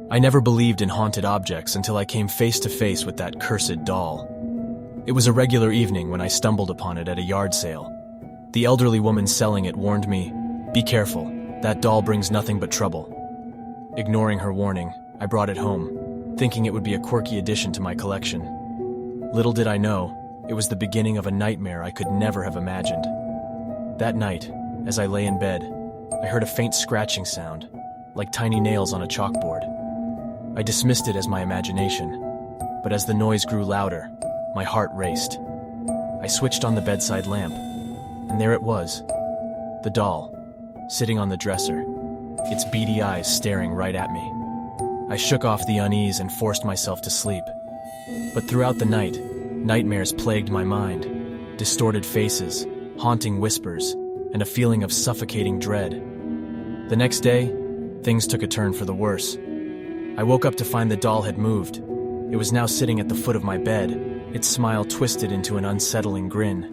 I never believed in haunted objects until I came face to face with that cursed doll. It was a regular evening when I stumbled upon it at a yard sale. The elderly woman selling it warned me, "Be careful, that doll brings nothing but trouble." Ignoring her warning, I brought it home, thinking it would be a quirky addition to my collection. Little did I know, it was the beginning of a nightmare I could never have imagined. That night, as I lay in bed, I heard a faint scratching sound, like tiny nails on a chalkboard. I dismissed it as my imagination, but as the noise grew louder, my heart raced. I switched on the bedside lamp, and there it was, the doll, sitting on the dresser, its beady eyes staring right at me. I shook off the unease and forced myself to sleep. But throughout the night, nightmares plagued my mind, distorted faces, haunting whispers, and a feeling of suffocating dread. The next day, things took a turn for the worse. I woke up to find the doll had moved. It was now sitting at the foot of my bed, its smile twisted into an unsettling grin.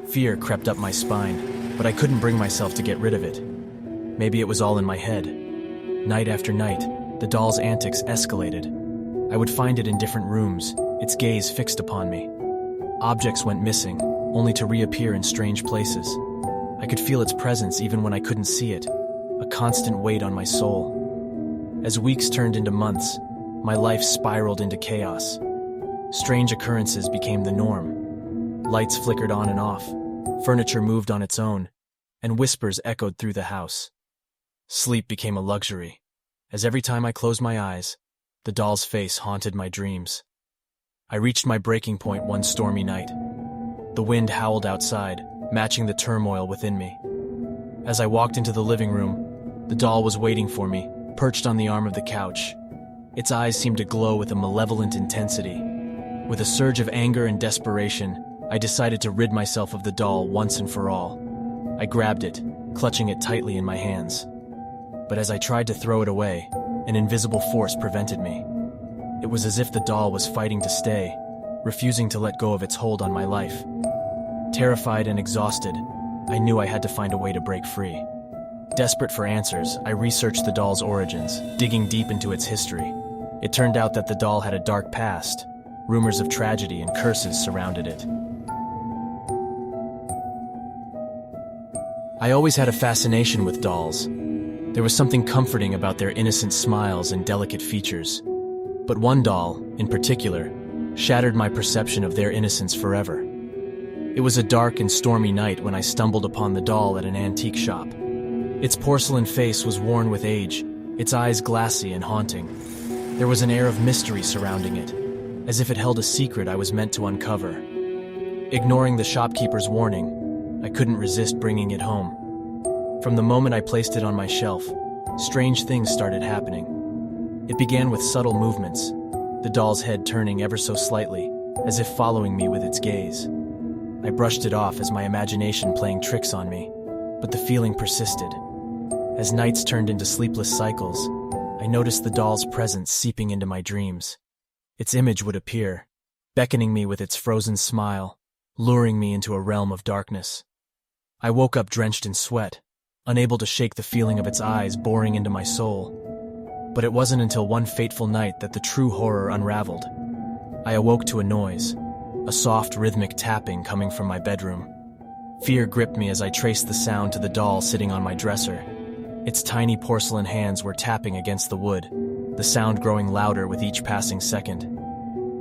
Fear crept up my spine, but I couldn't bring myself to get rid of it. Maybe it was all in my head. Night after night, the doll's antics escalated. I would find it in different rooms, its gaze fixed upon me. Objects went missing, only to reappear in strange places. I could feel its presence even when I couldn't see it, a constant weight on my soul. As weeks turned into months, my life spiraled into chaos. Strange occurrences became the norm. Lights flickered on and off, furniture moved on its own, and whispers echoed through the house. Sleep became a luxury, as every time I closed my eyes, the doll's face haunted my dreams. I reached my breaking point one stormy night. The wind howled outside, matching the turmoil within me. As I walked into the living room, the doll was waiting for me, perched on the arm of the couch. Its eyes seemed to glow with a malevolent intensity. With a surge of anger and desperation, I decided to rid myself of the doll once and for all. I grabbed it, clutching it tightly in my hands. But as I tried to throw it away, an invisible force prevented me. It was as if the doll was fighting to stay, refusing to let go of its hold on my life. Terrified and exhausted, I knew I had to find a way to break free. Desperate for answers, I researched the doll's origins, digging deep into its history. It turned out that the doll had a dark past. Rumors of tragedy and curses surrounded it. I always had a fascination with dolls. There was something comforting about their innocent smiles and delicate features. But one doll, in particular, shattered my perception of their innocence forever. It was a dark and stormy night when I stumbled upon the doll at an antique shop. Its porcelain face was worn with age, its eyes glassy and haunting. There was an air of mystery surrounding it, as if it held a secret I was meant to uncover. Ignoring the shopkeeper's warning, I couldn't resist bringing it home. From the moment I placed it on my shelf, strange things started happening. It began with subtle movements, the doll's head turning ever so slightly, as if following me with its gaze. I brushed it off as my imagination playing tricks on me, but the feeling persisted. As nights turned into sleepless cycles, I noticed the doll's presence seeping into my dreams. Its image would appear, beckoning me with its frozen smile, luring me into a realm of darkness. I woke up drenched in sweat, unable to shake the feeling of its eyes boring into my soul. But it wasn't until one fateful night that the true horror unraveled. I awoke to a noise, a soft rhythmic tapping coming from my bedroom. Fear gripped me as I traced the sound to the doll sitting on my dresser. Its tiny porcelain hands were tapping against the wood, the sound growing louder with each passing second.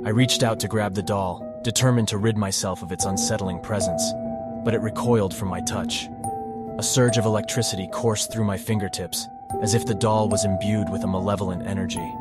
I reached out to grab the doll, determined to rid myself of its unsettling presence, but it recoiled from my touch. A surge of electricity coursed through my fingertips, as if the doll was imbued with a malevolent energy.